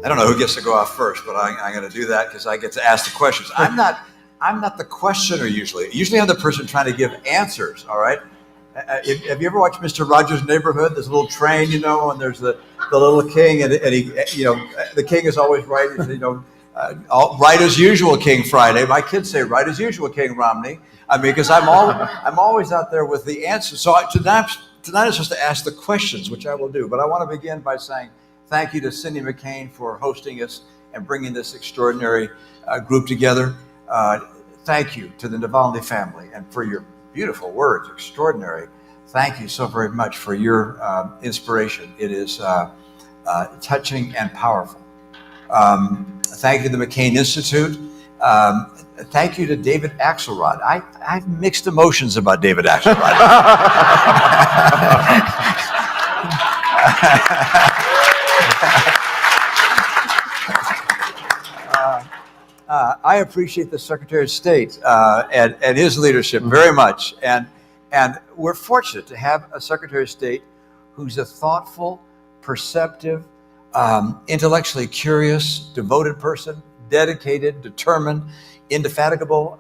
I don't know who gets to go off first, but I'm going to do that because I get to ask the questions. I'm not the questioner usually. Usually I'm the person trying to give answers. All right. Have you ever watched Mr. Rogers' Neighborhood? There's a little train, and there's the little king, and he, the king is always right. Right as usual, King Friday. My kids say right as usual, King Romney. I mean, because I'm always out there with the answers. So tonight is just to ask the questions, which I will do. But I want to begin by saying thank you to Cindy McCain for hosting us and bringing this extraordinary group together. Thank you to the Navalny family and for your beautiful words, extraordinary. Thank you so very much for your inspiration. It is touching and powerful. Thank you to the McCain Institute. Thank you to David Axelrod. I have mixed emotions about David Axelrod. I appreciate the Secretary of State and his leadership very much. And we're fortunate to have a Secretary of State who's a thoughtful, perceptive, intellectually curious, devoted person, dedicated, determined, indefatigable,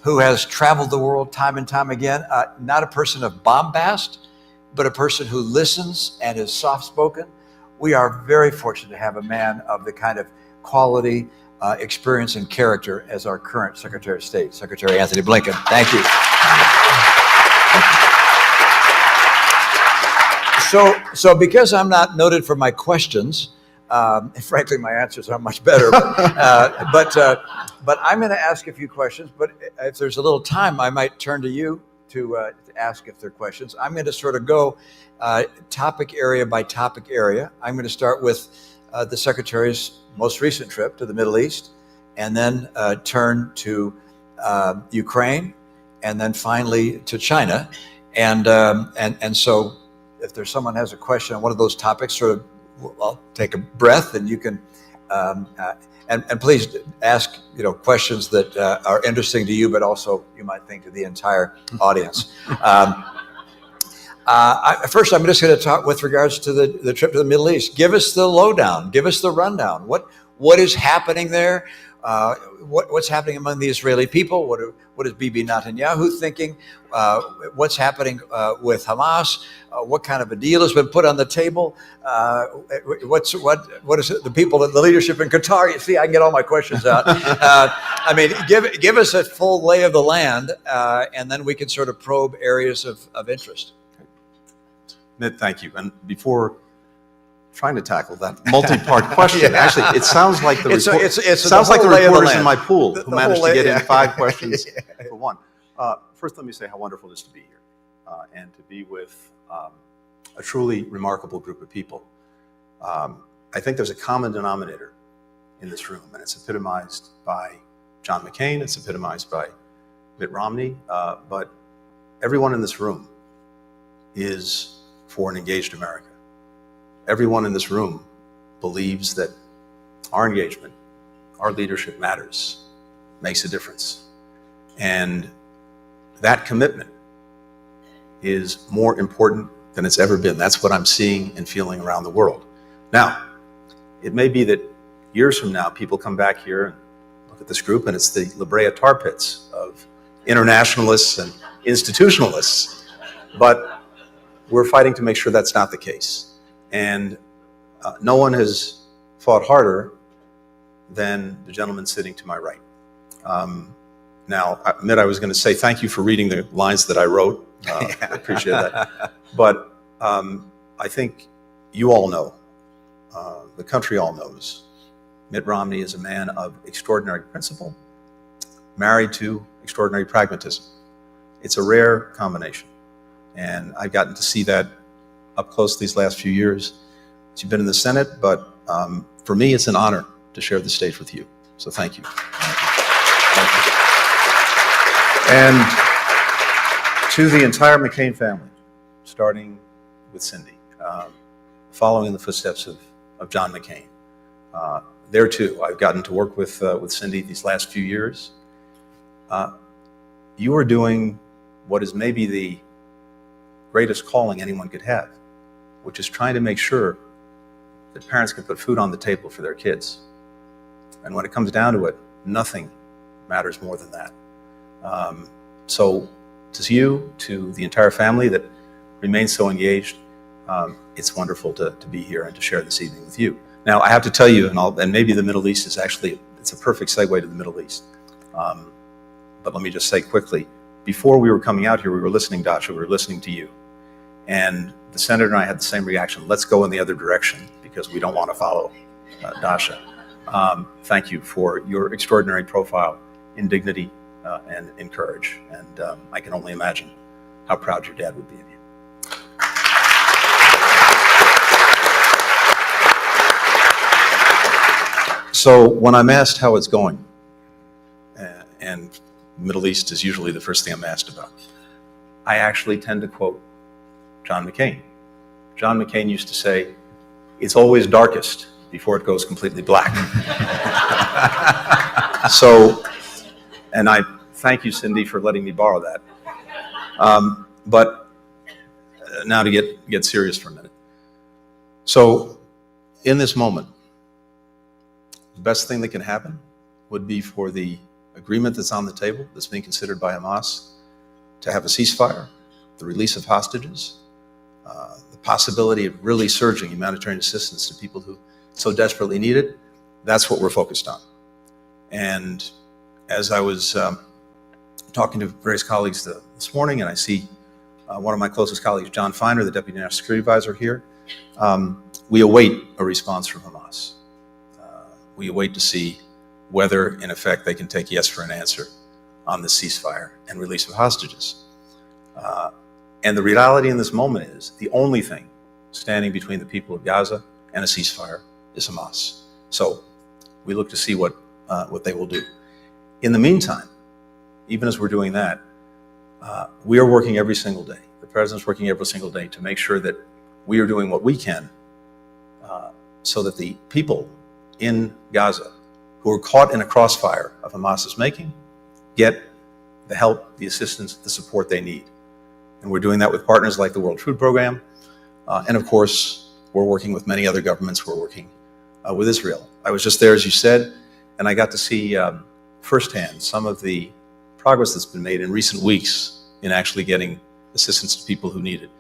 who has traveled the world time and time again. Not a person of bombast, but a person who listens and is soft-spoken. We are very fortunate to have a man of the kind of quality, experience, and character as our current Secretary of State, Secretary Anthony Blinken. Thank you. So because I'm not noted for my questions, frankly, my answers are much better. But I'm going to ask a few questions. But if there's a little time, I might turn to you to ask if there are questions. I'm going to sort of go topic area by topic area. I'm going to start with the Secretary's most recent trip to the Middle East, and then turn to Ukraine, and then finally to China. And so if there's someone has a question on one of those topics, sort of, I'll take a breath, and you can, and please ask, questions that are interesting to you, but also you might think to the entire audience. First, I'm just going to talk with regards to the trip to the Middle East. Give us the lowdown. Give us the rundown. What is happening there? What's happening among the Israeli people? What is Bibi Netanyahu thinking? What's happening with Hamas? What kind of a deal has been put on the table? What is it, the leadership in Qatar? You see, I can get all my questions out. I mean, give us a full lay of the land, and then we can sort of probe areas of interest. Ned, thank you. And before trying to tackle that multi-part question, actually, it sounds like the reporters in my pool who managed to get in 5 questions for one. First, let me say how wonderful it is to be here and to be with a truly remarkable group of people. I think there's a common denominator in this room, and it's epitomized by John McCain, it's epitomized by Mitt Romney, but everyone in this room is for an engaged America. Everyone in this room believes that our engagement, our leadership matters, makes a difference. And that commitment is more important than it's ever been. That's what I'm seeing and feeling around the world. Now, it may be that years from now, people come back here and look at this group, and it's the La Brea tar pits of internationalists and institutionalists. But we're fighting to make sure that's not the case. And no one has fought harder than the gentleman sitting to my right. Now, I admit I was going to say thank you for reading the lines that I wrote. I appreciate that. But I think you all know, the country all knows, Mitt Romney is a man of extraordinary principle, married to extraordinary pragmatism. It's a rare combination. And I've gotten to see that up close these last few years. You've been in the Senate, but for me, it's an honor to share the stage with you. So thank you. And to the entire McCain family, starting with Cindy, following in the footsteps of John McCain. There too, I've gotten to work with Cindy these last few years. You are doing what is maybe the greatest calling anyone could have, which is trying to make sure that parents can put food on the table for their kids. And when it comes down to it, nothing matters more than that. So to you, to the entire family that remains so engaged, it's wonderful to be here and to share this evening with you. Now, I have to tell you, and maybe the Middle East is actually, it's a perfect segue to the Middle East. But let me just say quickly, before we were coming out here, we were listening, Dasha, we were listening to you. And the senator and I had the same reaction. Let's go in the other direction because we don't want to follow Dasha. Thank you for your extraordinary profile in dignity and in courage. And I can only imagine how proud your dad would be of you. So when I'm asked how it's going, and Middle East is usually the first thing I'm asked about, I actually tend to quote John McCain. John McCain used to say, "It's always darkest before it goes completely black." So, and I thank you, Cindy, for letting me borrow that. But now to get serious for a minute. So, in this moment, the best thing that can happen would be for the agreement that's on the table, that's being considered by Hamas, to have a ceasefire, the release of hostages, the possibility of really surging humanitarian assistance to people who so desperately need it. That's what we're focused on. And as I was talking to various colleagues this morning, and I see one of my closest colleagues, John Feiner, the Deputy National Security Advisor here, we await a response from Hamas. We await to see whether, in effect, they can take yes for an answer on the ceasefire and release of hostages. And the reality in this moment is the only thing standing between the people of Gaza and a ceasefire is Hamas. So we look to see what they will do. In the meantime, even as we're doing that, we are working every single day. The President's working every single day to make sure that we are doing what we can so that the people in Gaza who are caught in a crossfire of Hamas's making get the help, the assistance, the support they need. And we're doing that with partners like the World Food Program. And of course, we're working with many other governments. We're working with Israel. I was just there, as you said, and I got to see firsthand some of the progress that's been made in recent weeks in actually getting assistance to people who need it.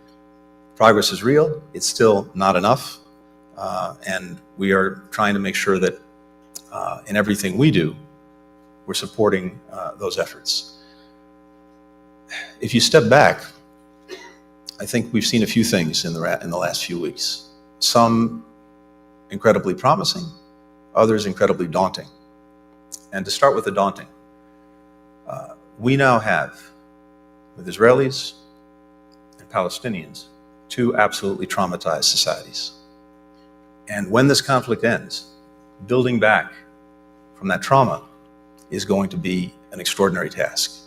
Progress is real. It's still not enough. And we are trying to make sure that in everything we do, we're supporting those efforts. If you step back, I think we've seen a few things in the last few weeks. Some incredibly promising, others incredibly daunting. And to start with the daunting, we now have, with Israelis and Palestinians, two absolutely traumatized societies. And when this conflict ends, building back from that trauma is going to be an extraordinary task.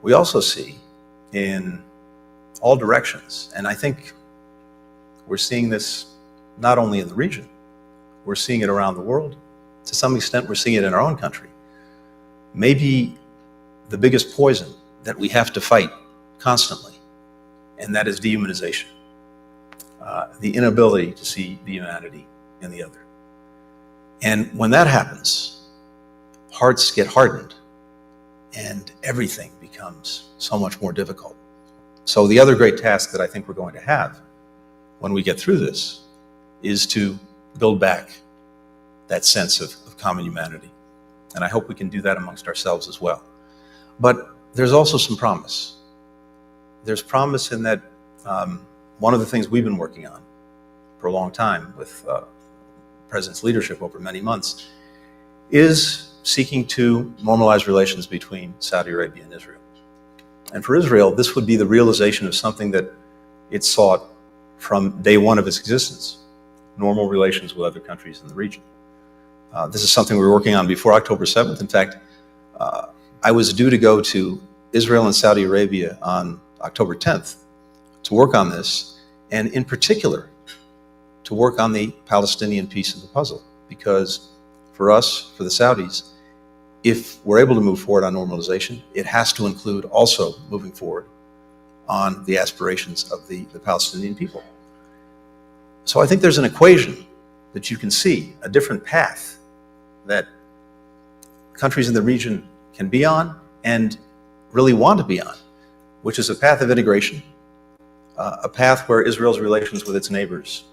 We also see in all directions, and I think we're seeing this not only in the region, we're seeing it around the world. To some extent, we're seeing it in our own country. Maybe the biggest poison that we have to fight constantly, and that is dehumanization. The inability to see the humanity in the other. And when that happens, hearts get hardened and everything becomes so much more difficult. So the other great task that I think we're going to have when we get through this is to build back that sense of common humanity. And I hope we can do that amongst ourselves as well. But there's also some promise. There's promise in that one of the things we've been working on for a long time with the President's leadership over many months is seeking to normalize relations between Saudi Arabia and Israel. And for Israel, this would be the realization of something that it sought from day one of its existence, normal relations with other countries in the region. This is something we were working on before October 7th. In fact, I was due to go to Israel and Saudi Arabia on October 10th to work on this, and in particular, to work on the Palestinian piece of the puzzle. Because for us, for the Saudis, if we're able to move forward on normalization, it has to include also moving forward on the aspirations of the Palestinian people. So I think there's an equation that you can see, a different path that countries in the region can be on and really want to be on, which is a path of integration, a path where Israel's relations with its neighbors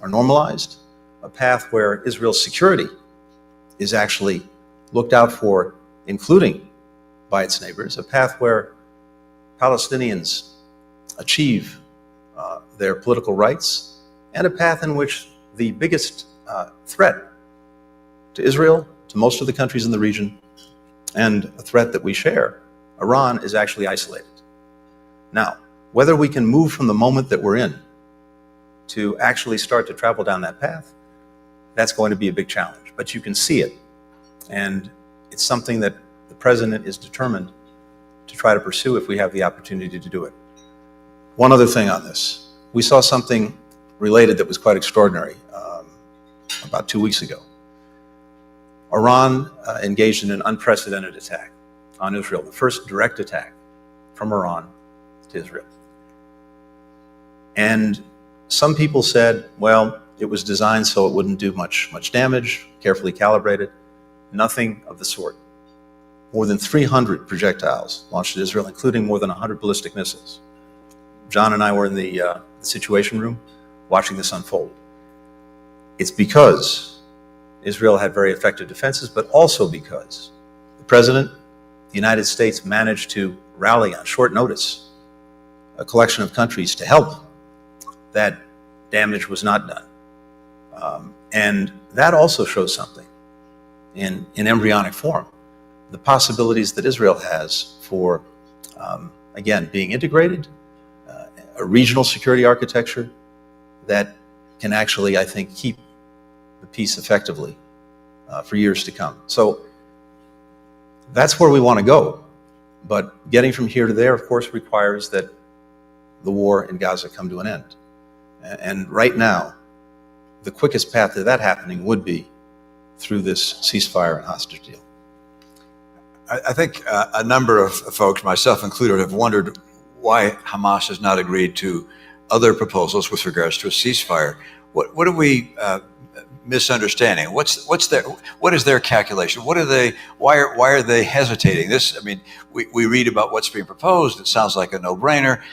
are normalized, a path where Israel's security is actually looked out for, including by its neighbors, a path where Palestinians achieve their political rights, and a path in which the biggest threat to Israel, to most of the countries in the region, and a threat that we share, Iran, is actually isolated. Now, whether we can move from the moment that we're in to actually start to travel down that path, that's going to be a big challenge. But you can see it, and it's something that the president is determined to try to pursue if we have the opportunity to do it. One other thing on this. We saw something related that was quite extraordinary about 2 weeks ago. Iran engaged in an unprecedented attack on Israel, the first direct attack from Iran to Israel. And some people said, well, it was designed so it wouldn't do much damage, carefully calibrated. Nothing of the sort. More than 300 projectiles launched at Israel, including more than 100 ballistic missiles. John and I were in the Situation Room watching this unfold. It's because Israel had very effective defenses, but also because the president, the United States, managed to rally on short notice a collection of countries to help. That damage was not done. And that also shows something in embryonic form, the possibilities that Israel has for, again, being integrated, a regional security architecture that can actually, I think, keep the peace effectively for years to come. So that's where we want to go. But getting from here to there, of course, requires that the war in Gaza come to an end. And right now, the quickest path to that happening would be through this ceasefire and hostage deal. I think a number of folks, myself included, have wondered why Hamas has not agreed to other proposals with regards to a ceasefire. What are we misunderstanding? What is their calculation? Why are they hesitating? This, I mean, we read about what's being proposed. It sounds like a no-brainer,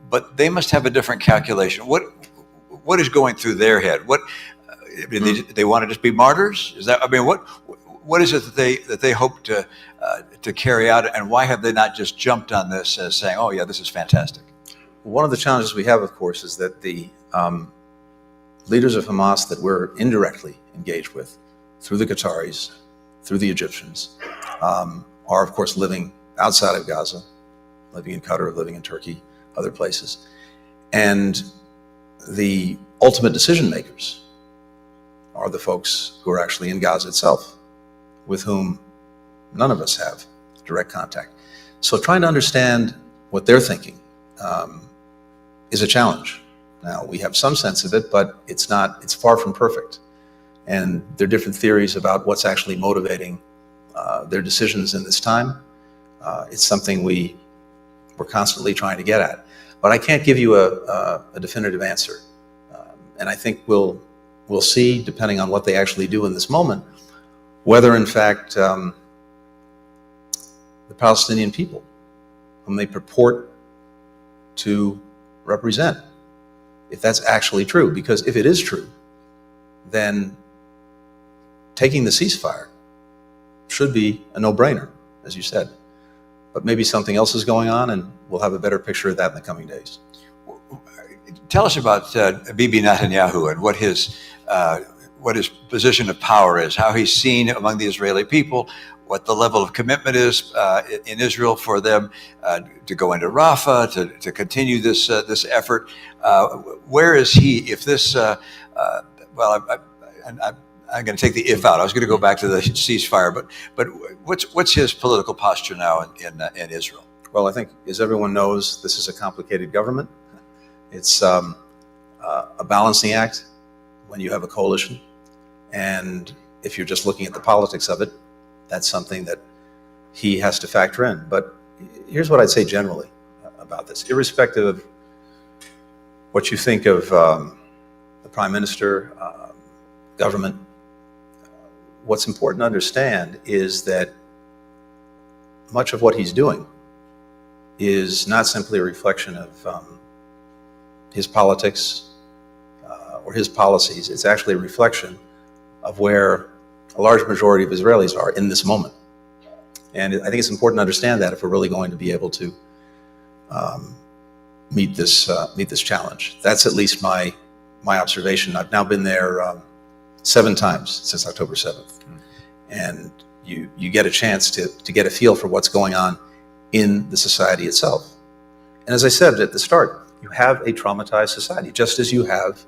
but they must have a different calculation. What is going through their head? They want to just be martyrs? Is that? I mean, what is it that they hope to carry out, and why have they not just jumped on this as saying, "Oh yeah, this is fantastic"? One of the challenges we have, of course, is that the leaders of Hamas that we're indirectly engaged with, through the Qataris, through the Egyptians, are of course living outside of Gaza, living in Qatar, living in Turkey, other places, and the ultimate decision makers are the folks who are actually in Gaza itself, with whom none of us have direct contact. So trying to understand what they're thinking is a challenge. Now, we have some sense of it, but it's far from perfect. And there are different theories about what's actually motivating their decisions in this time. It's something we're constantly trying to get at. But I can't give you a definitive answer. And I think we'll see, depending on what they actually do in this moment, whether in fact the Palestinian people, whom they purport to represent, if that's actually true. Because if it is true, then taking the ceasefire should be a no-brainer, as you said. But maybe something else is going on, and we'll have a better picture of that in the coming days. Tell us about Bibi Netanyahu and what his position of power is, how he's seen among the Israeli people, what the level of commitment is in Israel for them to go into Rafa, to continue this effort. Where is he if this, I'm going to take the if out. I was going to go back to the ceasefire, but what's his political posture now in Israel? Well, I think, as everyone knows, this is a complicated government. It's a balancing act when you have a coalition. And if you're just looking at the politics of it, that's something that he has to factor in. But here's what I'd say generally about this. Irrespective of what you think of the Prime Minister, government. What's important to understand is that much of what he's doing is not simply a reflection of his politics or his policies. It's actually a reflection of where a large majority of Israelis are in this moment. And I think it's important to understand that if we're really going to be able to meet this challenge. That's at least my observation. I've now been there 7 times since October 7th. And you get a chance to get a feel for what's going on in the society itself. And as I said at the start, you have a traumatized society, just as you have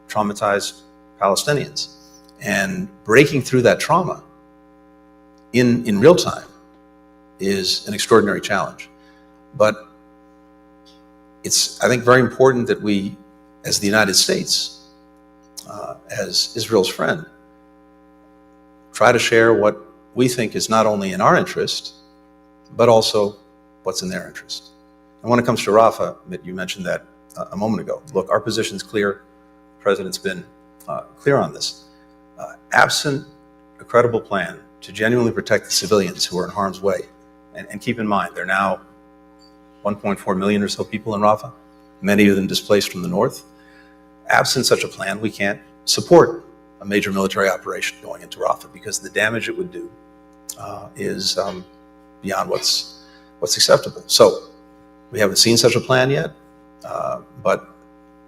traumatized Palestinians. And breaking through that trauma in real time is an extraordinary challenge. But it's, I think, very important that we, as the United States, as Israel's friend, try to share what we think is not only in our interest, but also what's in their interest. And when it comes to Rafa, you mentioned that a moment ago. Look, our position's clear. The President's been clear on this. Absent a credible plan to genuinely protect the civilians who are in harm's way, and keep in mind, there are now 1.4 million or so people in Rafa, many of them displaced from the north. Absent such a plan, we can't support a major military operation going into Rafa because the damage it would do is beyond what's acceptable. So we haven't seen such a plan yet, but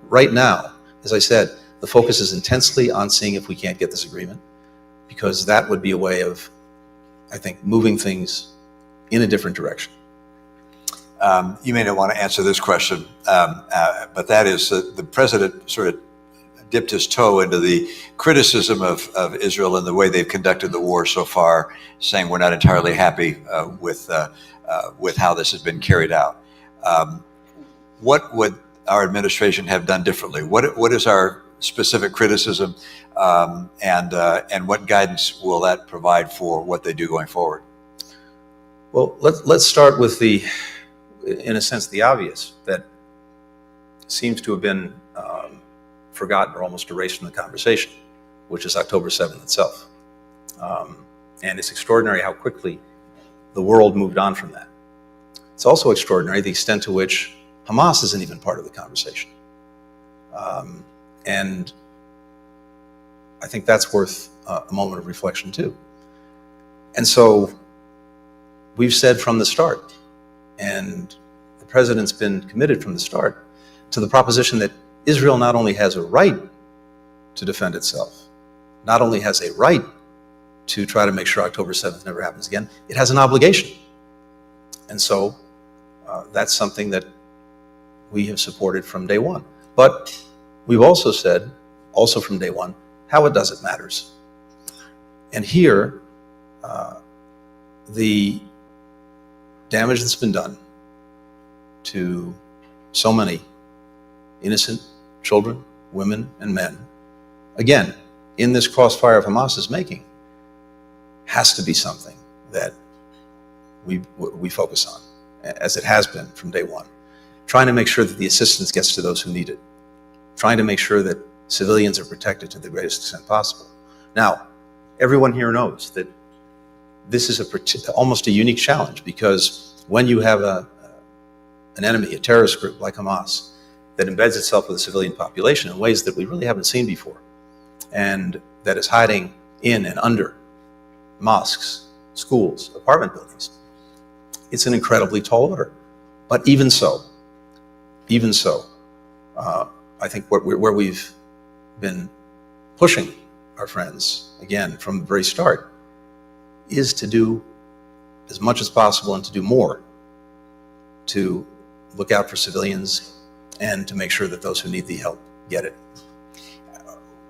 right now, as I said, the focus is intensely on seeing if we can't get this agreement, because that would be a way of, I think, moving things in a different direction. You may not want to answer this question, but that is the President sort of dipped his toe into the criticism of Israel and the way they've conducted the war so far, saying we're not entirely happy with how this has been carried out. What would our administration have done differently? What is our specific criticism, and what guidance will that provide for what they do going forward? Well, let's start with in a sense, the obvious that seems to have been forgotten or almost erased from the conversation, which is October 7th itself. And it's extraordinary how quickly the world moved on from that. It's also extraordinary the extent to which Hamas isn't even part of the conversation. And I think that's worth a moment of reflection too. And so we've said from the start, and the President's been committed from the start to the proposition that Israel not only has a right to defend itself, not only has a right to try to make sure October 7th never happens again, it has an obligation. And so that's something that we have supported from day one. But we've also said, also from day one, how it does it matters. And here, the damage that's been done to so many innocent children, women, and men, again, in this crossfire of Hamas is making, has to be something that we focus on, as it has been from day one. Trying to make sure that the assistance gets to those who need it. Trying to make sure that civilians are protected to the greatest extent possible. Now, everyone here knows that this is almost a unique challenge, because when you have an enemy, a terrorist group like Hamas, that embeds itself with the civilian population in ways that we really haven't seen before, and that is hiding in and under mosques, schools, apartment buildings, it's an incredibly tall order. But even so, I think where we've been pushing our friends, again, from the very start, is to do as much as possible and to do more to look out for civilians and to make sure that those who need the help get it.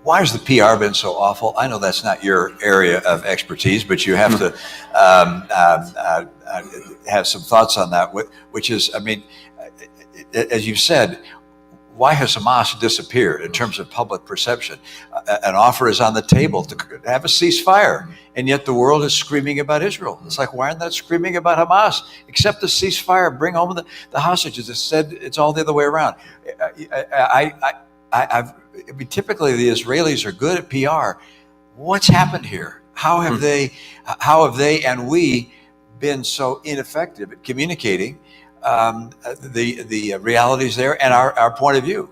Why has the PR been so awful? I know that's not your area of expertise, but you have to have some thoughts on that, which is, I mean, as you've said, why has Hamas disappeared in terms of public perception? An offer is on the table to have a ceasefire, and yet the world is screaming about Israel. It's like, why aren't they screaming about Hamas? Accept the ceasefire, bring home the hostages. It's said it's all the other way around. I mean, typically the Israelis are good at PR. What's happened here? How have they and we been so ineffective at communicating the realities there and our point of view?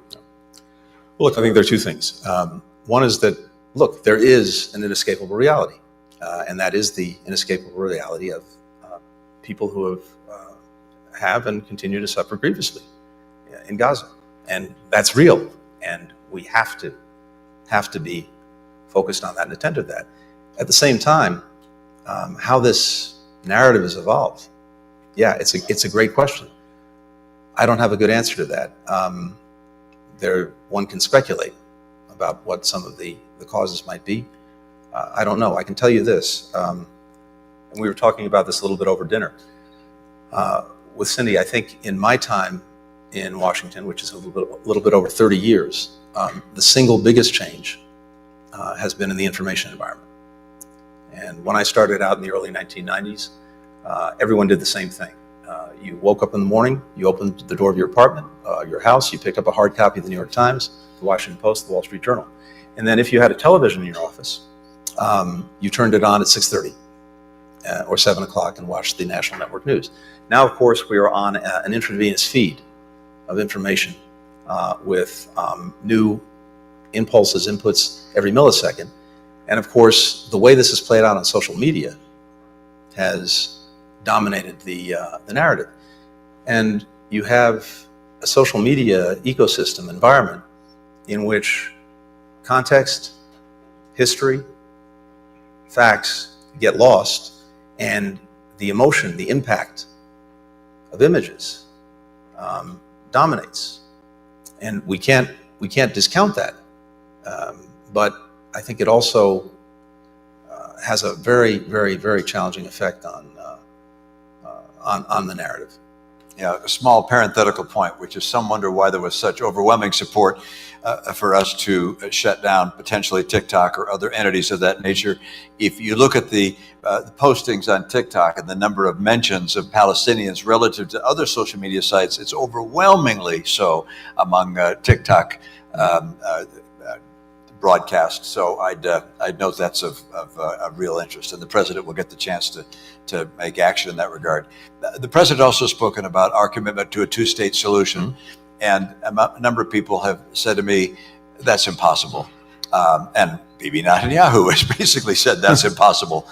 Well, look, I think there are two things. One is that, look, there is an inescapable reality, and that is the inescapable reality of people who have and continue to suffer grievously in Gaza, and that's real, and we have to be focused on that and attend to that. At the same time, how this narrative has evolved, yeah, it's a great question. I don't have a good answer to that. One can speculate about what some of the causes might be. I don't know. I can tell you this, and we were talking about this a little bit over dinner with Cindy. I think in my time in Washington, which is a little bit over 30 years, the single biggest change has been in the information environment. And when I started out in the early 1990s, everyone did the same thing. You woke up in the morning, you opened the door of your apartment, your house, you picked up a hard copy of the New York Times, the Washington Post, the Wall Street Journal. And then if you had a television in your office, you turned it on at 6:30 or 7 o'clock and watched the national network news. Now, of course, we are on an intravenous feed of information with new impulses, inputs every millisecond. And of course, the way this is played out on social media has dominated the narrative. And you have a social media ecosystem environment in which context, history, facts get lost, and the emotion, the impact of images dominates. And we can't discount that. But I think it also has a very, very, very challenging effect on the narrative. Yeah, a small parenthetical point, which is some wonder why there was such overwhelming support for us to shut down potentially TikTok or other entities of that nature. If you look at the postings on TikTok and the number of mentions of Palestinians relative to other social media sites, it's overwhelmingly so among TikTok broadcast. So I'd note that's of real interest, and the president will get the chance to make action in that regard. The president also spoken about our commitment to a two-state solution, and a number of people have said to me, that's impossible. And Bibi Netanyahu has basically said that's impossible.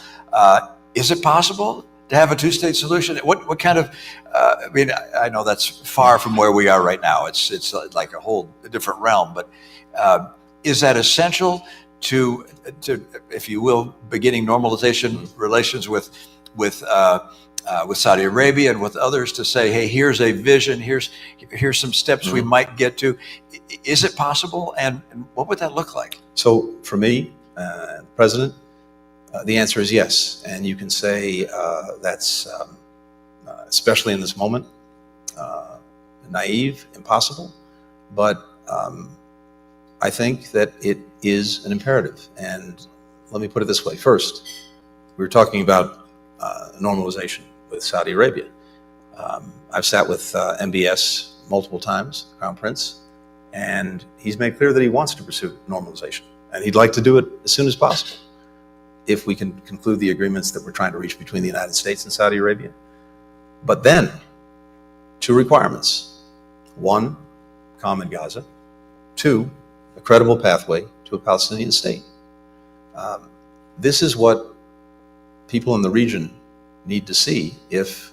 Is it possible to have a two-state solution? What kind of, I mean, I know that's far from where we are right now. It's like a whole different realm, but is that essential to, if you will, beginning normalization relations with Saudi Arabia and with others to say, hey, here's a vision, here's some steps we might get to. Is it possible, and what would that look like? So for me, President, the answer is yes. And you can say that's, especially in this moment, naive, impossible, but I think that it is an imperative. And let me put it this way. First, we were talking about normalization with Saudi Arabia. I've sat with MBS multiple times, Crown Prince, and he's made clear that he wants to pursue normalization. And he'd like to do it as soon as possible, if we can conclude the agreements that we're trying to reach between the United States and Saudi Arabia. But then, two requirements. One, calm in Gaza. Two, a credible pathway to a Palestinian state. This is what people in the region need to see if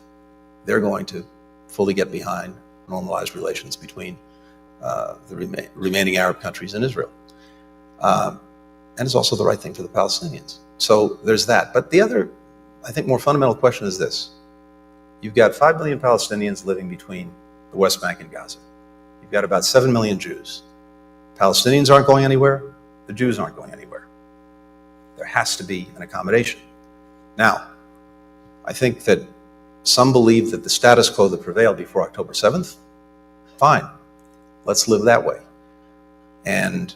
they're going to fully get behind normalized relations between the remaining Arab countries and Israel. And it's also the right thing for the Palestinians. So there's that. But the other, I think, more fundamental question is this. You've got 5 million Palestinians living between the West Bank and Gaza. You've got about 7 million Jews. Palestinians aren't going anywhere. The Jews aren't going anywhere. There has to be an accommodation. Now, I think that some believe that the status quo that prevailed before October 7th, fine, let's live that way. And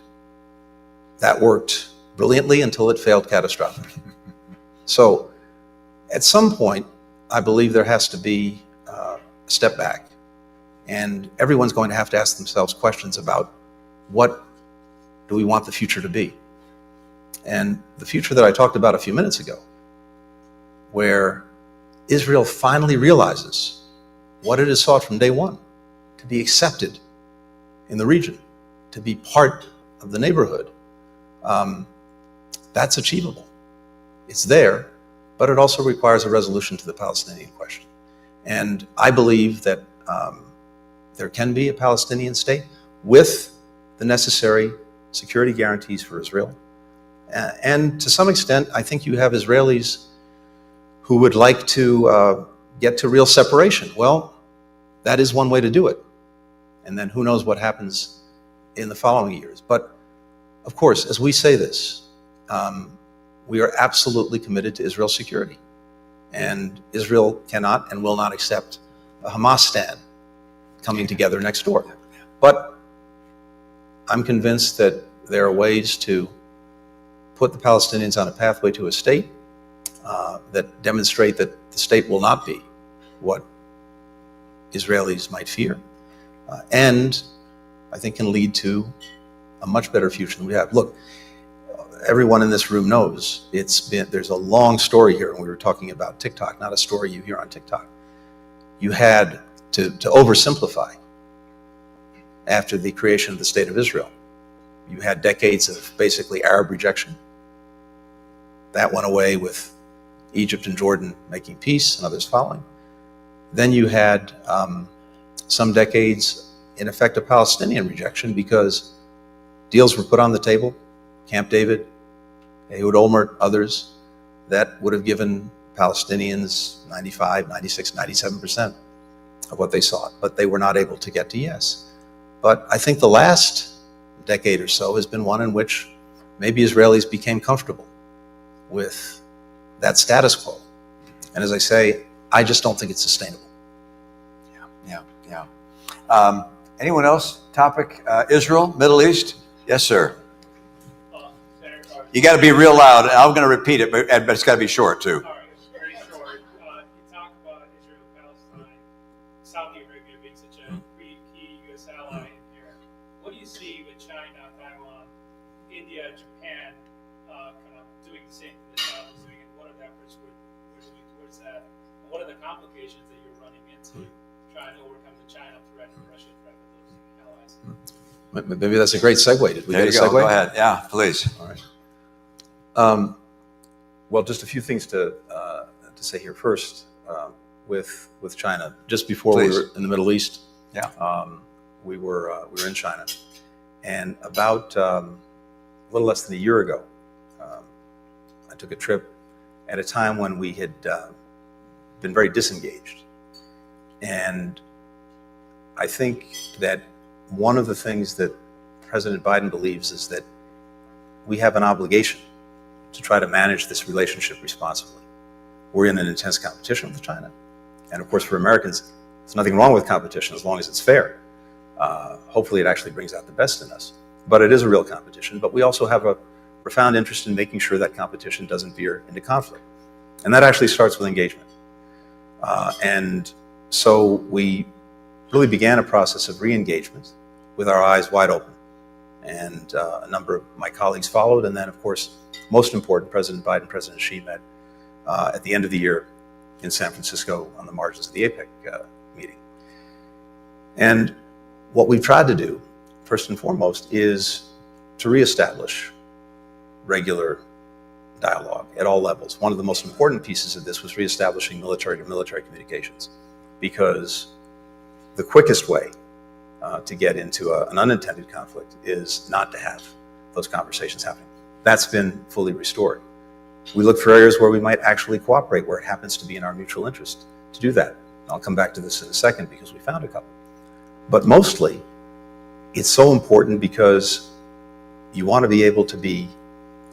that worked brilliantly until it failed catastrophically. So at some point, I believe there has to be a step back, and everyone's going to have to ask themselves questions about what do we want the future to be? And the future that I talked about a few minutes ago, where Israel finally realizes what it has sought from day one, to be accepted in the region, to be part of the neighborhood, that's achievable. It's there, but it also requires a resolution to the Palestinian question. And I believe that there can be a Palestinian state with the necessary security guarantees for Israel. And to some extent, I think you have Israelis who would like to get to real separation. Well, that is one way to do it. And then who knows what happens in the following years. But of course, as we say this, we are absolutely committed to Israel's security. And Israel cannot and will not accept a Hamas stand coming together next door. But I'm convinced that there are ways to put the Palestinians on a pathway to a state that demonstrate that the state will not be what Israelis might fear, and I think can lead to a much better future than we have. Look, everyone in this room knows there's a long story here, and we were talking about TikTok, not a story you hear on TikTok. You had to oversimplify. After the creation of the State of Israel, you had decades of basically Arab rejection. That went away with Egypt and Jordan making peace and others following. Then you had some decades, in effect, of Palestinian rejection because deals were put on the table, Camp David, Ehud Olmert, others, that would have given Palestinians 95, 96, 97% of what they sought, but they were not able to get to yes. But I think the last decade or so has been one in which maybe Israelis became comfortable with that status quo. And as I say, I just don't think it's sustainable. Yeah. Anyone else? Topic, Israel, Middle East? Yes, sir. You got to be real loud. I'm going to repeat it, but it's got to be short, too. All right, it's very short. You talk about Israel, Palestine, Saudi Arabia being such a key U.S. ally in here. What do you see with China, Taiwan, India, Japan kind of doing the same thing that South is doing, and what are the efforts we're doing towards that? And what are the complications that you're running into trying to overcome the China threat and Russia threat with those allies? Maybe that's a great segue. Did we There get you a go. segue? Go ahead. Yeah, please. All right. Well, just a few things to say here. First, with China, just before Please. we were in the Middle East, we were in China, and about a little less than a year ago, I took a trip at a time when we had been very disengaged, and I think that one of the things that President Biden believes is that we have an obligation to try to manage this relationship responsibly. We're in an intense competition with China. And of course, for Americans, there's nothing wrong with competition as long as it's fair. Hopefully it actually brings out the best in us. But it is a real competition. But we also have a profound interest in making sure that competition doesn't veer into conflict. And that actually starts with engagement. And so we really began a process of re-engagement with our eyes wide open. And a number of my colleagues followed. And then, of course, most important, President Biden and President Xi met at the end of the year in San Francisco on the margins of the APEC meeting. And what we've tried to do, first and foremost, is to reestablish regular dialogue at all levels. One of the most important pieces of this was reestablishing military-to-military communications, because the quickest way to get into an unintended conflict is not to have those conversations happening. That's been fully restored. We look for areas where we might actually cooperate, where it happens to be in our mutual interest to do that. And I'll come back to this in a second because we found a couple. But mostly, it's so important because you want to be able to be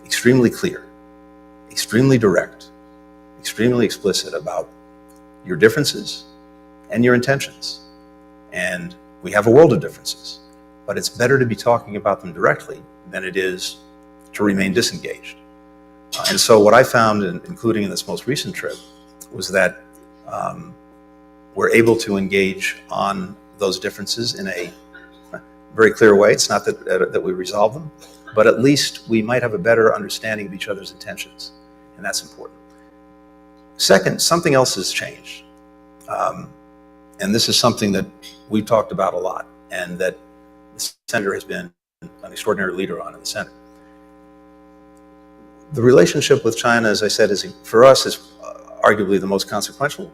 extremely clear, extremely direct, extremely explicit about your differences and your intentions. And we have a world of differences, but it's better to be talking about them directly than it is to remain disengaged. And so what I found, including in this most recent trip, was that we're able to engage on those differences in a very clear way. It's not that we resolve them, but at least we might have a better understanding of each other's intentions, and that's important. Second, something else has changed. And this is something that we've talked about a lot, and that the Senator has been an extraordinary leader on in the Senate. The relationship with China, as I said, for us is arguably the most consequential,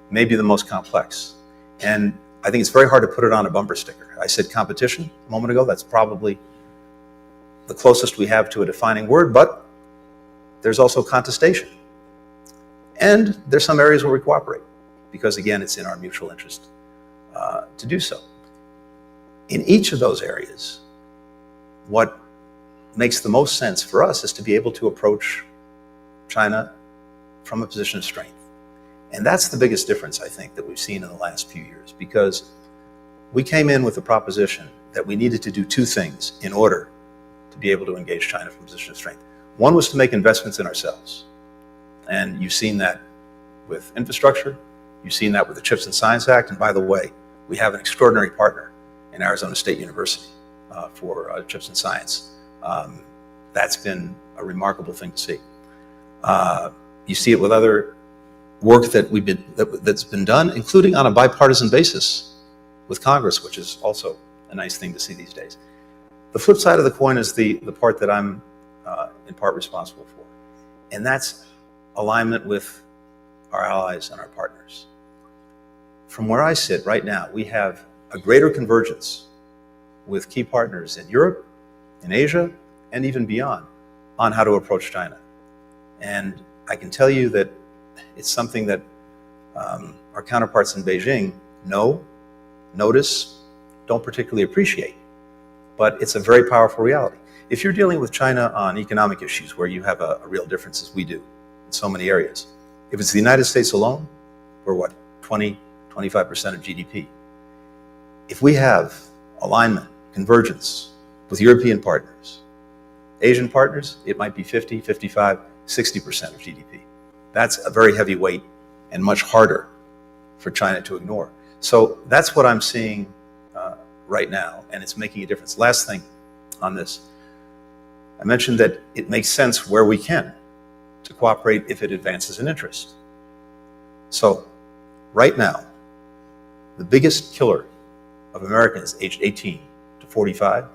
maybe the most complex. And I think it's very hard to put it on a bumper sticker. I said competition a moment ago. That's probably the closest we have to a defining word, but there's also contestation. And there's some areas where we cooperate, because again, it's in our mutual interest to do so. In each of those areas, what makes the most sense for us is to be able to approach China from a position of strength. And that's the biggest difference, I think, that we've seen in the last few years, because we came in with the proposition that we needed to do two things in order to be able to engage China from a position of strength. One was to make investments in ourselves. And you've seen that with infrastructure. You've seen that with the CHIPS and Science Act. And by the way, we have an extraordinary partner in Arizona State University for CHIPS and Science. That's been a remarkable thing to see. You see it with other work that's been done, including on a bipartisan basis with Congress, which is also a nice thing to see these days. The flip side of the coin is the part that I'm in part responsible for, and that's alignment with our allies and our partners. From where I sit right now, we have a greater convergence with key partners in Europe, in Asia, and even beyond on how to approach China. And I can tell you that it's something that our counterparts in Beijing know, notice, don't particularly appreciate, but it's a very powerful reality. If you're dealing with China on economic issues where you have a real difference, as we do in so many areas, if it's the United States alone, we're what, 20, 25% of GDP. If we have alignment, convergence with European partners, Asian partners, it might be 50, 55, 60% of GDP. That's a very heavy weight and much harder for China to ignore. So that's what I'm seeing right now, and it's making a difference. Last thing on this, I mentioned that it makes sense where we can to cooperate if it advances an interest. So right now, the biggest killer of Americans aged 18 to 45,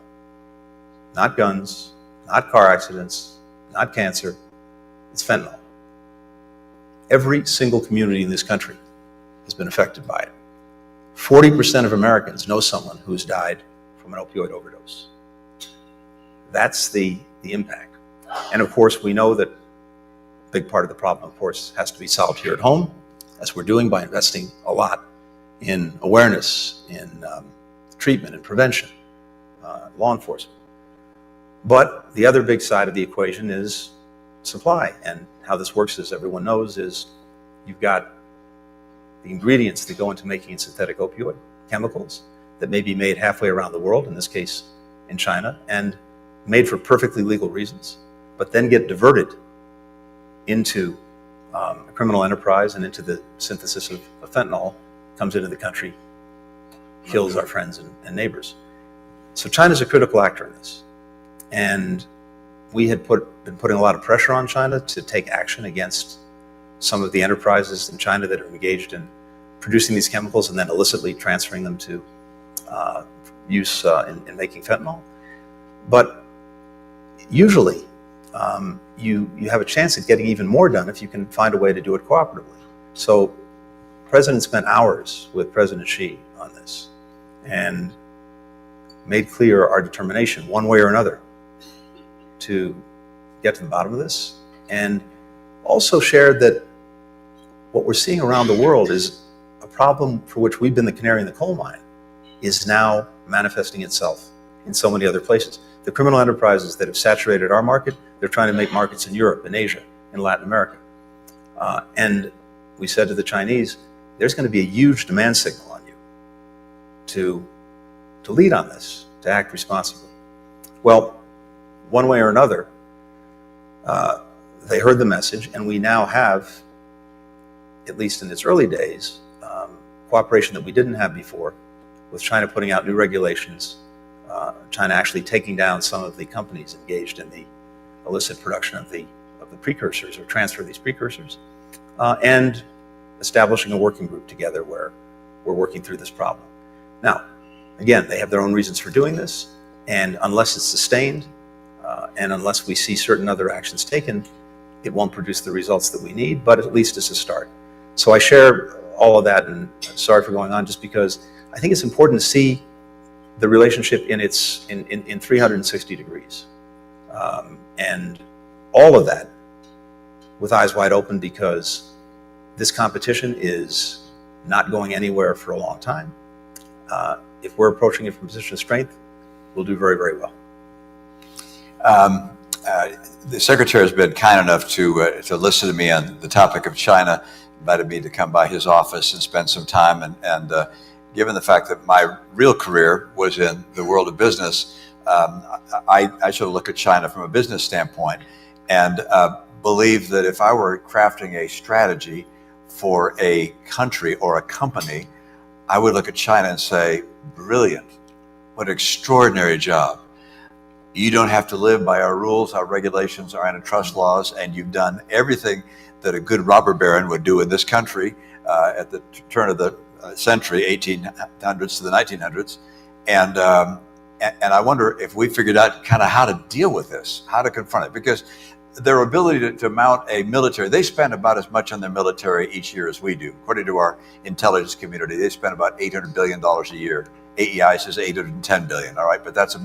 not guns, not car accidents, not cancer, it's fentanyl. Every single community in this country has been affected by it. 40% of Americans know someone who's died from an opioid overdose. That's the impact. And of course, we know that a big part of the problem, of course, has to be solved here at home, as we're doing by investing a lot in awareness, in treatment and prevention, law enforcement. But the other big side of the equation is supply. And how this works, as everyone knows, is you've got the ingredients that go into making a synthetic opioid, chemicals that may be made halfway around the world, in this case in China, and made for perfectly legal reasons, but then get diverted into a criminal enterprise and into the synthesis of fentanyl, comes into the country, kills our friends and neighbors. So China's a critical actor in this. And we had been putting a lot of pressure on China to take action against some of the enterprises in China that are engaged in producing these chemicals and then illicitly transferring them to use in making fentanyl. But usually, you have a chance at getting even more done if you can find a way to do it cooperatively. So the President spent hours with President Xi on this and made clear our determination, one way or another, to get to the bottom of this, and also shared that what we're seeing around the world is a problem for which we've been the canary in the coal mine, is now manifesting itself in so many other places. The criminal enterprises that have saturated our market, they're trying to make markets in Europe, in Asia, in Latin America. And we said to the Chinese, there's going to be a huge demand signal on you to lead on this, to act responsibly. Well, one way or another, they heard the message, and we now have, at least in its early days, cooperation that we didn't have before, with China putting out new regulations China actually taking down some of the companies engaged in the illicit production of the precursors or transfer of these precursors, and establishing a working group together where we're working through this problem. Now, again, they have their own reasons for doing this, and unless it's sustained, and unless we see certain other actions taken, it won't produce the results that we need, but at least it's a start. So I share all of that, and sorry for going on, just because I think it's important to see the relationship in 360 degrees. And all of that with eyes wide open, because this competition is not going anywhere for a long time. If we're approaching it from a position of strength, we'll do very, very well. The Secretary has been kind enough to listen to me on the topic of China, invited me to come by his office and spend some time. And given the fact that my real career was in the world of business, I sort of look at China from a business standpoint and believe that if I were crafting a strategy for a country or a company, I would look at China and say, brilliant, what an extraordinary job. You don't have to live by our rules, our regulations, our antitrust laws, and you've done everything that a good robber baron would do in this country at the turn of the century, 1800s to the 1900s. And I wonder if we figured out kind of how to deal with this, how to confront it, because their ability to mount a military, they spend about as much on their military each year as we do. According to our intelligence community, they spend about $800 billion a year. AEI says 810 billion, all right, but that's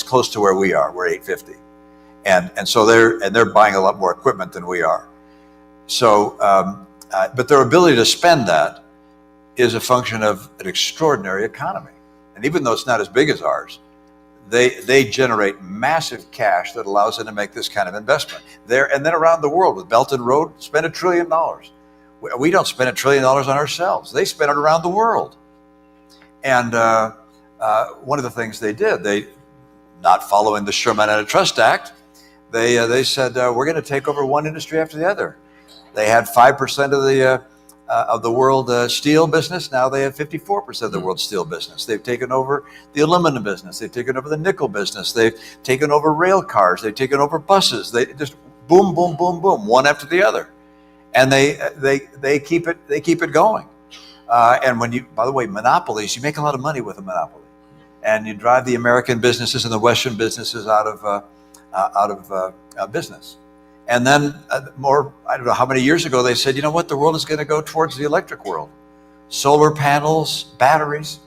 close to where we are. We're 850. And so they're buying a lot more equipment than we are. So, but their ability to spend that is a function of an extraordinary economy. And even though it's not as big as ours, they generate massive cash that allows them to make this kind of investment. And then around the world with Belt and Road, spend $1 trillion. We don't spend $1 trillion on ourselves. They spend it around the world. And one of the things they did, not following the Sherman Antitrust Act, they said, we're going to take over one industry after the other. They had 5% of the world steel business. Now they have 54% of the world steel business. They've taken over the aluminum business. They've taken over the nickel business. They've taken over rail cars. They've taken over buses. They just boom, boom, boom, boom, one after the other. And they keep it going. And when by the way, monopolies, you make a lot of money with a monopoly, and you drive the American businesses and the Western businesses out of business. And then I don't know how many years ago, they said, you know what, the world is going to go towards the electric world, solar panels, batteries.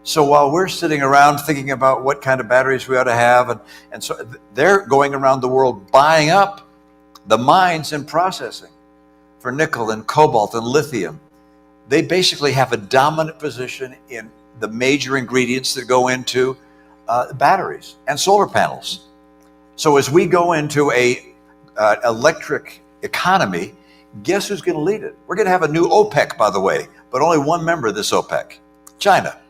So while we're sitting around thinking about what kind of batteries we ought to have, and so they're going around the world buying up the mines and processing for nickel and cobalt and lithium. They basically have a dominant position in the major ingredients that go into batteries and solar panels. So as we go into a electric economy, guess who's going to lead it? We're going to have a new OPEC, by the way, but only one member of this OPEC, China.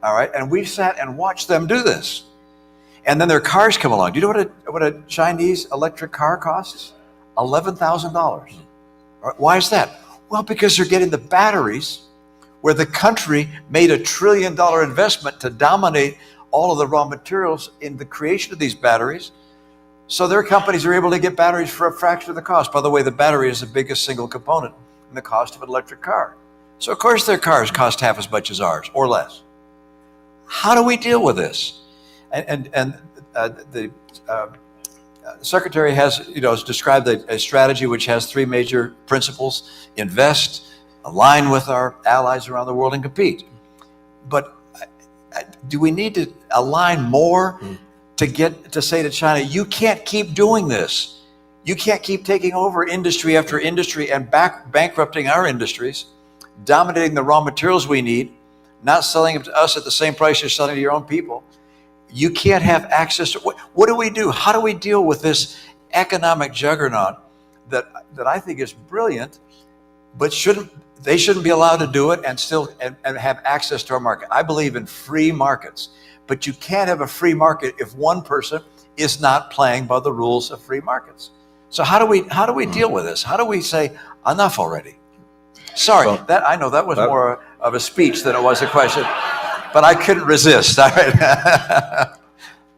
All right, and we sat and watched them do this. And then their cars come along. Do you know what a Chinese electric car costs? $11,000. Why is that? Well, because they're getting the batteries where the country made $1 trillion investment to dominate all of the raw materials in the creation of these batteries. So their companies are able to get batteries for a fraction of the cost. By the way, the battery is the biggest single component in the cost of an electric car. So of course their cars cost half as much as ours or less. How do we deal with this? And the Secretary has described a strategy which has three major principles: invest, align with our allies around the world, and compete. But do we need to align more to say to China, you can't keep doing this. You can't keep taking over industry after industry and bankrupting our industries, dominating the raw materials we need, not selling them to us at the same price you're selling to your own people. You can't have access to what do we do? How do we deal with this economic juggernaut that I think is brilliant, but they shouldn't be allowed to do it and still and have access to our market? I believe in free markets, but you can't have a free market if one person is not playing by the rules of free markets. So how do we deal with this? How do we say enough already? Sorry, I know that was more of a speech than it was a question. but I couldn't resist. All right.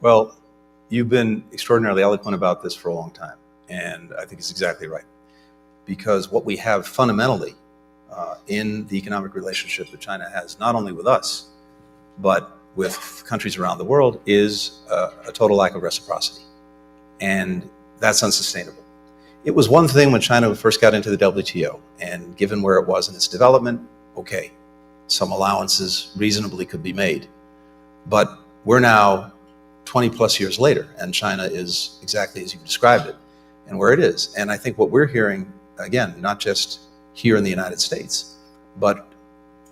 Well, you've been extraordinarily eloquent about this for a long time, and I think it's exactly right. Because what we have fundamentally in the economic relationship that China has, not only with us, but with countries around the world, is a total lack of reciprocity. And that's unsustainable. It was one thing when China first got into the WTO, and given where it was in its development, okay, some allowances reasonably could be made. But we're now 20 plus years later, and China is exactly as you described it, and where it is. And I think what we're hearing, again, not just here in the United States, but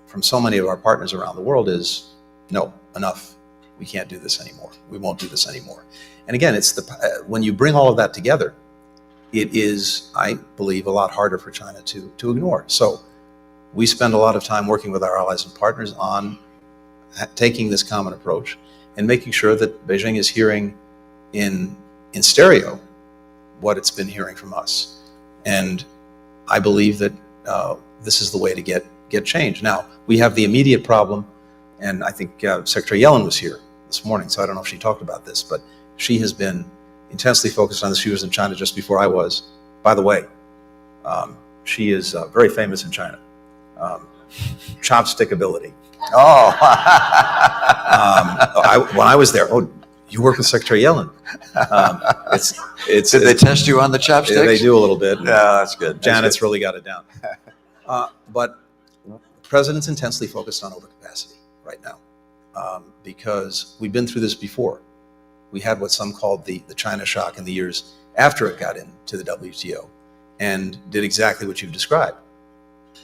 from so many of our partners around the world, is no, enough. We can't do this anymore. We won't do this anymore. And again, it's when you bring all of that together, it is, I believe, a lot harder for China to ignore. So we spend a lot of time working with our allies and partners on taking this common approach and making sure that Beijing is hearing in stereo what it's been hearing from us. And I believe that this is the way to get change. Now, we have the immediate problem, and I think Secretary Yellen was here this morning, so I don't know if she talked about this, but she has been intensely focused on this. She was in China just before I was. By the way, she is very famous in China. Chopstick ability. Oh. When I was there, you work with Secretary Yellen. Did they test you on the chopsticks? Yeah, they do a little bit. Yeah, that's good. Janet's really got it down. But the president's intensely focused on overcapacity right now because we've been through this before. We had what some called the China shock in the years after it got into the WTO and did exactly what you've described.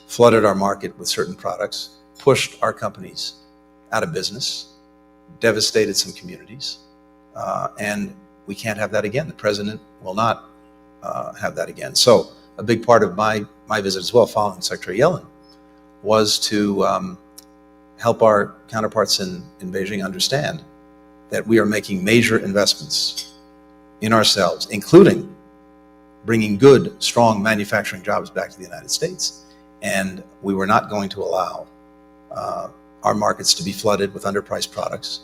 Flooded our market with certain products, pushed our companies out of business, devastated some communities, and we can't have that again. The president will not have that again. So a big part of my visit as well, following Secretary Yellen, was to help our counterparts in Beijing understand that we are making major investments in ourselves, including bringing good, strong manufacturing jobs back to the United States. And we were not going to allow our markets to be flooded with underpriced products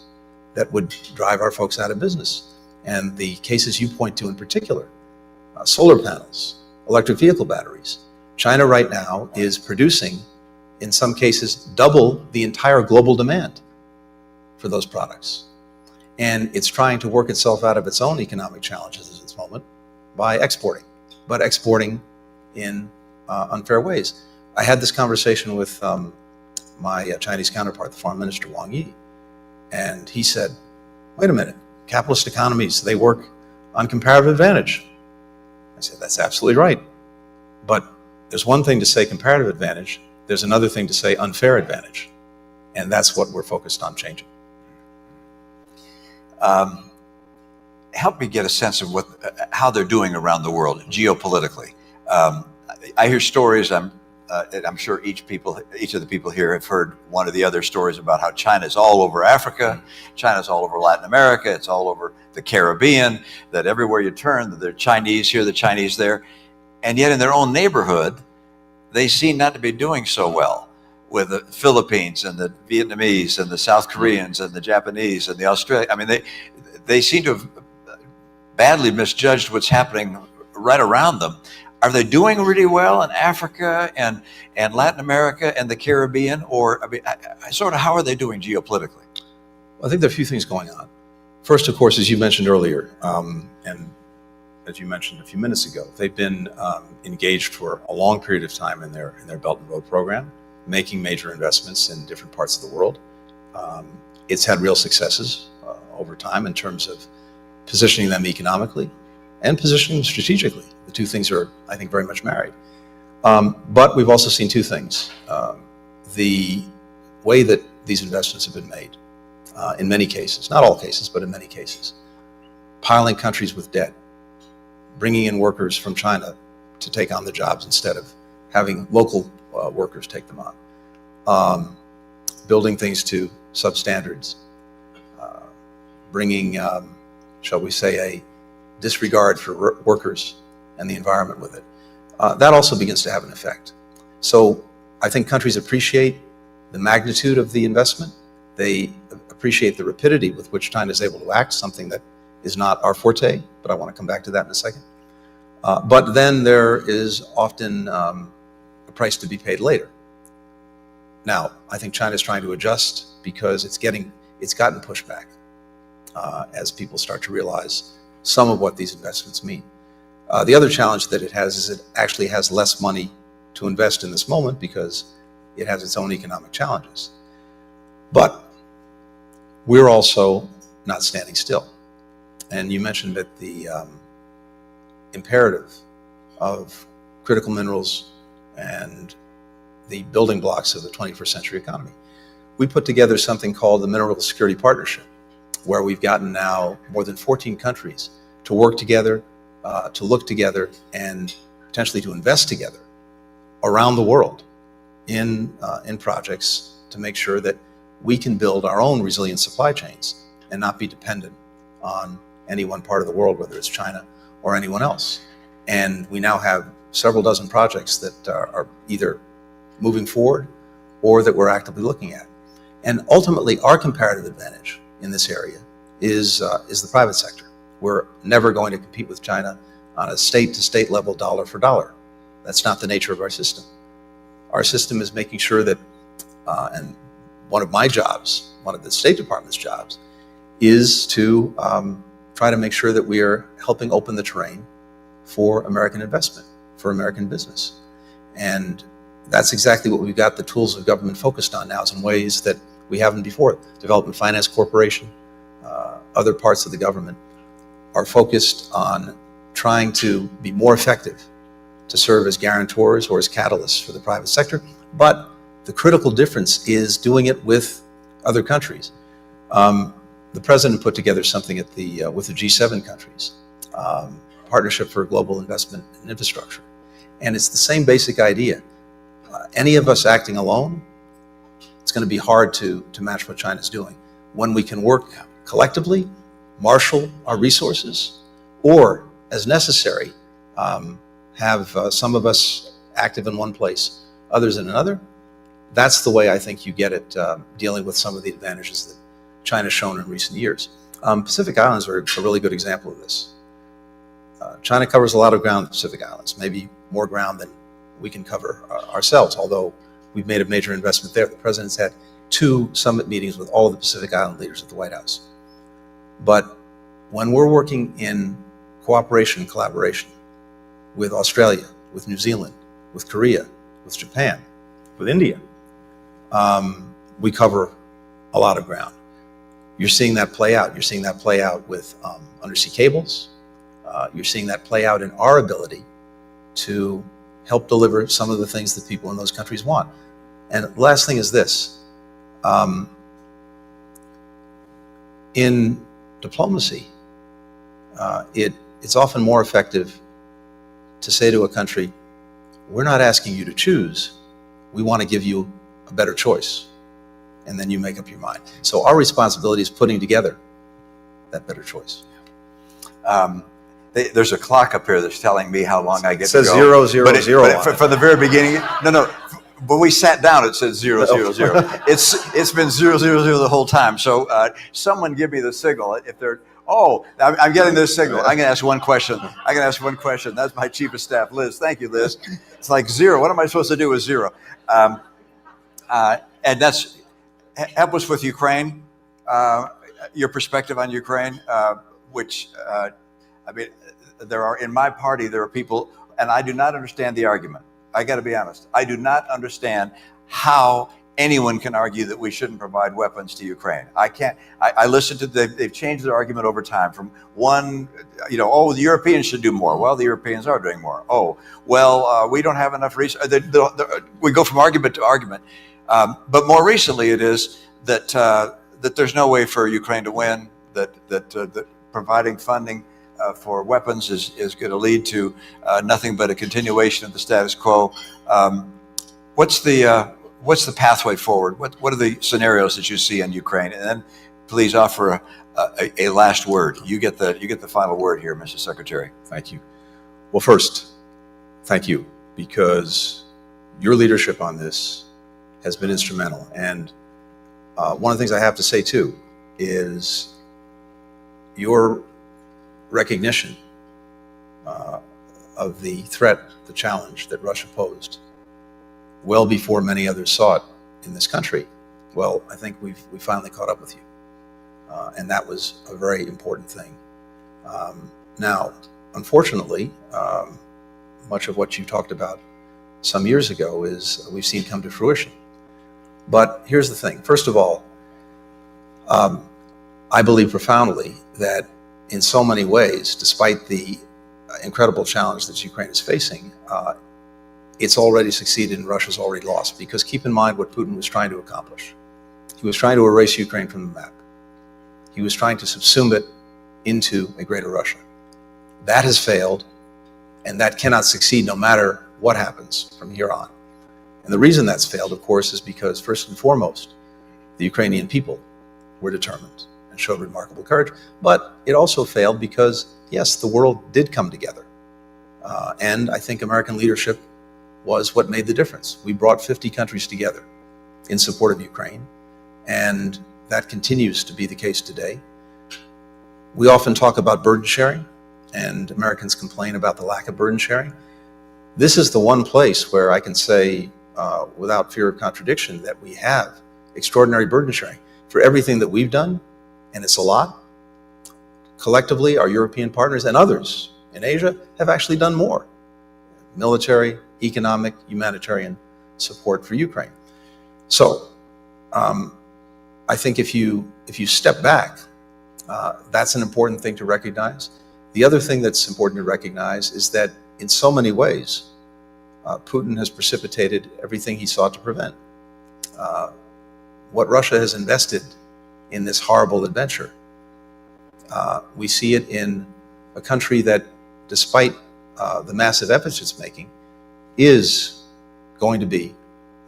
that would drive our folks out of business. And the cases you point to in particular, solar panels, electric vehicle batteries. China right now is producing, in some cases, double the entire global demand for those products. And it's trying to work itself out of its own economic challenges at this moment by exporting, but exporting in unfair ways. I had this conversation with my Chinese counterpart, the foreign minister, Wang Yi, and he said, wait a minute, capitalist economies, they work on comparative advantage. I said, that's absolutely right. But there's one thing to say comparative advantage, there's another thing to say unfair advantage. And that's what we're focused on changing. Help me get a sense of how they're doing around the world geopolitically. I hear stories. I'm sure each of the people here have heard one or the other stories about how China's all over Africa, China's all over Latin America, it's all over the Caribbean. That everywhere you turn, they're Chinese here, the Chinese there, and yet in their own neighborhood, they seem not to be doing so well. With the Philippines and the Vietnamese and the South Koreans and the Japanese and the Australians. I mean, they seem to have badly misjudged what's happening right around them. Are they doing really well in Africa and Latin America and the Caribbean? Or, I mean, sort of how are they doing geopolitically? Well, I think there are a few things going on. First, of course, as you mentioned earlier, and as you mentioned a few minutes ago, they've been engaged for a long period of time in their Belt and Road program, making major investments in different parts of the world. It's had real successes over time in terms of positioning them economically and positioning them strategically. The two things are, I think, very much married. But we've also seen two things. The way that these investments have been made, in many cases, not all cases, but in many cases, piling countries with debt, bringing in workers from China to take on the jobs instead of having local workers take them on, building things to substandards, bringing, shall we say, a disregard for workers and the environment with it. That also begins to have an effect. So I think countries appreciate the magnitude of the investment. They appreciate the rapidity with which China is able to act, something that is not our forte, but I want to come back to that in a second. But then there is often a price to be paid later. Now, I think China is trying to adjust because it's gotten pushback as people start to realize some of what these investments mean. The other challenge that it has is it actually has less money to invest in this moment because it has its own economic challenges. But we're also not standing still. And you mentioned that the imperative of critical minerals and the building blocks of the 21st century economy. We put together something called the Mineral Security Partnership, where we've gotten now more than 14 countries to work together, to look together, and potentially to invest together around the world in projects to make sure that we can build our own resilient supply chains and not be dependent on any one part of the world, whether it's China or anyone else. And we now have several dozen projects that are either moving forward or that we're actively looking at. And ultimately, our comparative advantage in this area is the private sector. We're never going to compete with China on a state-to-state level, dollar for dollar. That's not the nature of our system. Our system is making sure that, and one of my jobs, one of the State Department's jobs, is to try to make sure that we are helping open the terrain for American investment, for American business. And that's exactly what we've got the tools of government focused on now, is in ways that we haven't before. Development Finance Corporation, other parts of the government are focused on trying to be more effective to serve as guarantors or as catalysts for the private sector. But the critical difference is doing it with other countries. The president put together something with the G7 countries, Partnership for Global Investment in Infrastructure. And it's the same basic idea. Any of us acting alone, it's going to be hard to match what China's doing. When we can work collectively, marshal our resources, or as necessary, have some of us active in one place, others in another, that's the way I think you get it dealing with some of the advantages that China's shown in recent years. Pacific Islands are a really good example of this. China covers a lot of ground in the Pacific Islands, maybe more ground than we can cover ourselves, although we've made a major investment there. The president's had 2 summit meetings with all of the Pacific Island leaders at the White House. But when we're working in cooperation and collaboration with Australia, with New Zealand, with Korea, with Japan, with India, we cover a lot of ground. You're seeing that play out. You're seeing that play out with undersea cables. You're seeing that play out in our ability to help deliver some of the things that people in those countries want. And the last thing is this. In diplomacy, it's often more effective to say to a country, we're not asking you to choose, we want to give you a better choice. And then you make up your mind. So our responsibility is putting together that better choice. There's a clock up here that's telling me how long I get to go. It says 0, 0, 0. But from the very beginning, no. When we sat down, it said 0, 0, 0. It's been 0, 0, 0 the whole time. So someone give me the signal. If they're, I'm getting this signal. I'm going to ask one question. That's my chief of staff, Liz. Thank you, Liz. It's like 0. What am I supposed to do with 0? And that's, help us with Ukraine, your perspective on Ukraine, which, in my party, there are people, and I do not understand the argument. I got to be honest. I do not understand how anyone can argue that we shouldn't provide weapons to Ukraine. I can't. I listened to, they've changed their argument over time from one, the Europeans should do more. Well, the Europeans are doing more. We don't have enough resources. We go from argument to argument. But more recently, it is that there's no way for Ukraine to win, that providing funding for weapons is going to lead to nothing but a continuation of the status quo. What's the pathway forward? What are the scenarios that you see in Ukraine? And then please offer a last word. You get the final word here, Mr. Secretary. Thank you. Well, first, thank you, because your leadership on this has been instrumental. And One of the things I have to say too is your recognition of the threat, the challenge that Russia posed, well before many others saw it in this country. Well, I think we finally caught up with you, and that was a very important thing. Now, unfortunately, much of what you talked about some years ago is we've seen come to fruition. But here's the thing. First of all, I believe profoundly that in so many ways, despite the incredible challenge that Ukraine is facing, it's already succeeded and Russia's already lost. Because keep in mind what Putin was trying to accomplish. He was trying to erase Ukraine from the map. He was trying to subsume it into a greater Russia. That has failed, and that cannot succeed no matter what happens from here on. And the reason that's failed, of course, is because first and foremost, the Ukrainian people were determined and showed remarkable courage. But it also failed because, yes, the world did come together. And I think American leadership was what made the difference. We brought 50 countries together in support of Ukraine, and that continues to be the case today. We often talk about burden sharing, and Americans complain about the lack of burden sharing. This is the one place where I can say, without fear of contradiction, that we have extraordinary burden sharing. For everything that we've done, and it's a lot, collectively, our European partners and others in Asia have actually done more. Military, economic, humanitarian support for Ukraine. So, I think if you step back, that's an important thing to recognize. The other thing that's important to recognize is that in so many ways, Putin has precipitated everything he sought to prevent. What Russia has invested in this horrible adventure, we see it in a country that, despite the massive efforts it's making, is going to be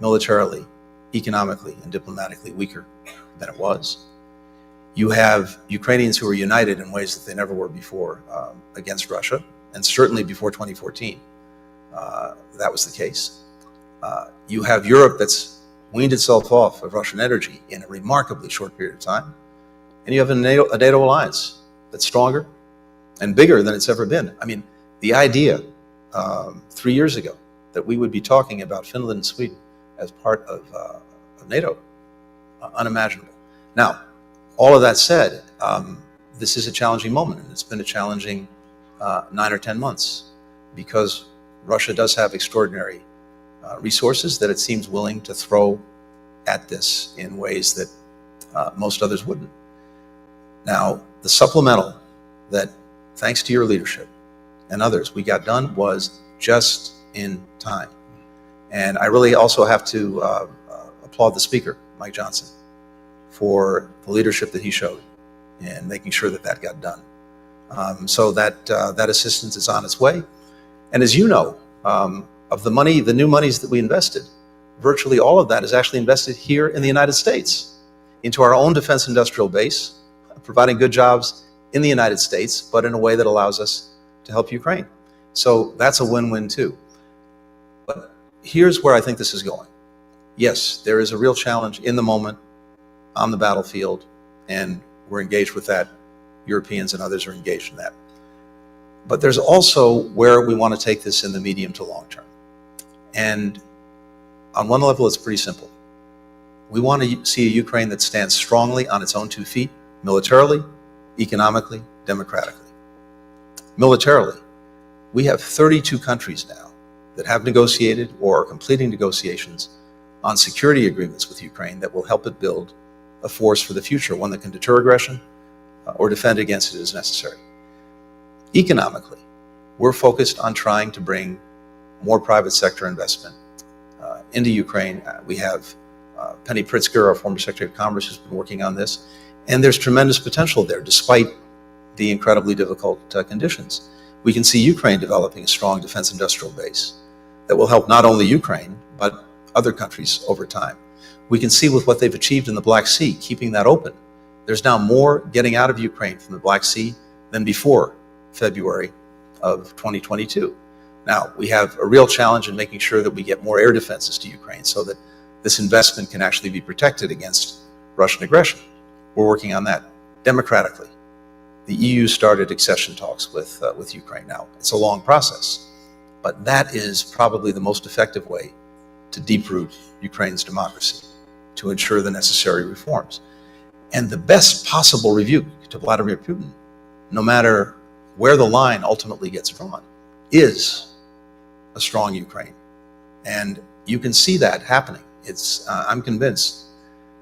militarily, economically, and diplomatically weaker than it was. You have Ukrainians who are united in ways that they never were before against Russia, and certainly before 2014, that was the case. You have Europe that's weaned itself off of Russian energy in a remarkably short period of time, and you have a NATO alliance that's stronger and bigger than it's ever been. I mean, the idea 3 years ago that we would be talking about Finland and Sweden as part of NATO, unimaginable. Now, all of that said, this is a challenging moment, and it's been a challenging 9 or 10 months because Russia does have extraordinary resources that it seems willing to throw at this in ways that most others wouldn't. Now, the supplemental that, thanks to your leadership and others, we got done was just in time. And I really also have to applaud the speaker, Mike Johnson, for the leadership that he showed in making sure that that got done. So that assistance is on its way. And as you know, of the money, the new monies that we invested, virtually all of that is actually invested here in the United States into our own defense industrial base, providing good jobs in the United States, but in a way that allows us to help Ukraine. So that's a win-win too. But here's where I think this is going. Yes, there is a real challenge in the moment on the battlefield, and we're engaged with that. Europeans and others are engaged in that. But there's also where we want to take this in the medium to long term. And on one level, it's pretty simple. We want to see a Ukraine that stands strongly on its own 2 feet, militarily, economically, democratically. Militarily, we have 32 countries now that have negotiated or are completing negotiations on security agreements with Ukraine that will help it build a force for the future, one that can deter aggression or defend against it as necessary. Economically, we're focused on trying to bring more private sector investment into Ukraine. We have Penny Pritzker, our former Secretary of Commerce, who's been working on this. And there's tremendous potential there, despite the incredibly difficult conditions. We can see Ukraine developing a strong defense industrial base that will help not only Ukraine, but other countries over time. We can see with what they've achieved in the Black Sea, keeping that open. There's now more getting out of Ukraine from the Black Sea than before February of 2022. Now, we have a real challenge in making sure that we get more air defenses to Ukraine so that this investment can actually be protected against Russian aggression. We're working on that democratically. The EU started accession talks with Ukraine now. It's a long process, but that is probably the most effective way to deep-root Ukraine's democracy, to ensure the necessary reforms. And the best possible rebuke to Vladimir Putin, no matter where the line ultimately gets drawn, is a strong Ukraine. And you can see that happening. I'm convinced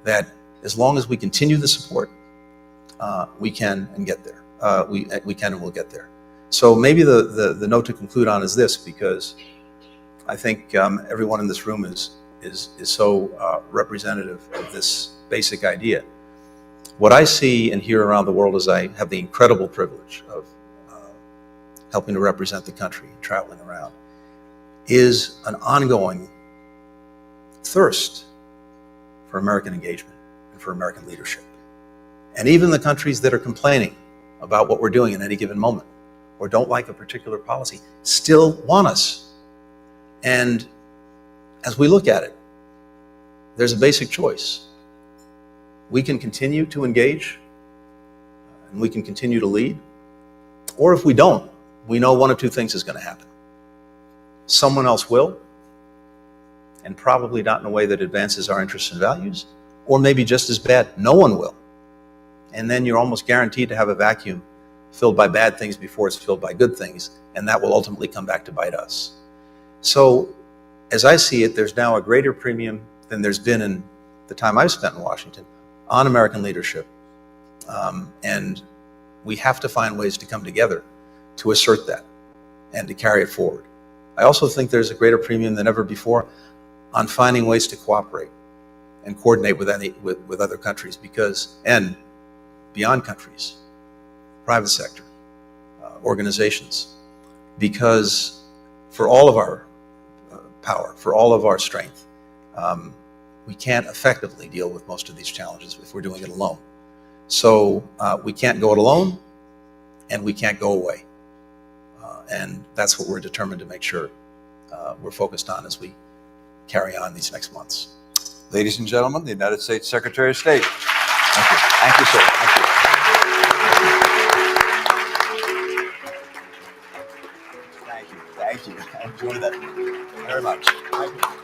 that as long as we continue the support, we can and get there. We can and will get there. So maybe the note to conclude on is this, because I think everyone in this room is so representative of this basic idea. What I see and hear around the world, as I have the incredible privilege of helping to represent the country and traveling around, is an ongoing thirst for American engagement and for American leadership. And even the countries that are complaining about what we're doing in any given moment or don't like a particular policy still want us. And as we look at it, there's a basic choice. We can continue to engage and we can continue to lead. Or if we don't, we know one of two things is going to happen. Someone else will, and probably not in a way that advances our interests and values, or maybe just as bad, no one will. And then you're almost guaranteed to have a vacuum filled by bad things before it's filled by good things, and that will ultimately come back to bite us. So, as I see it, there's now a greater premium than there's been in the time I've spent in Washington on American leadership. And we have to find ways to come together to assert that and to carry it forward. I also think there's a greater premium than ever before on finding ways to cooperate and coordinate with other countries, and beyond countries, private sector, organizations, because for all of our power, for all of our strength, we can't effectively deal with most of these challenges if we're doing it alone. So we can't go it alone, and we can't go away. And that's what we're determined to make sure we're focused on as we carry on these next months. Ladies and gentlemen, the United States Secretary of State. Thank you. Thank you, sir. Thank you. Thank you. I enjoyed that very much. Thank you.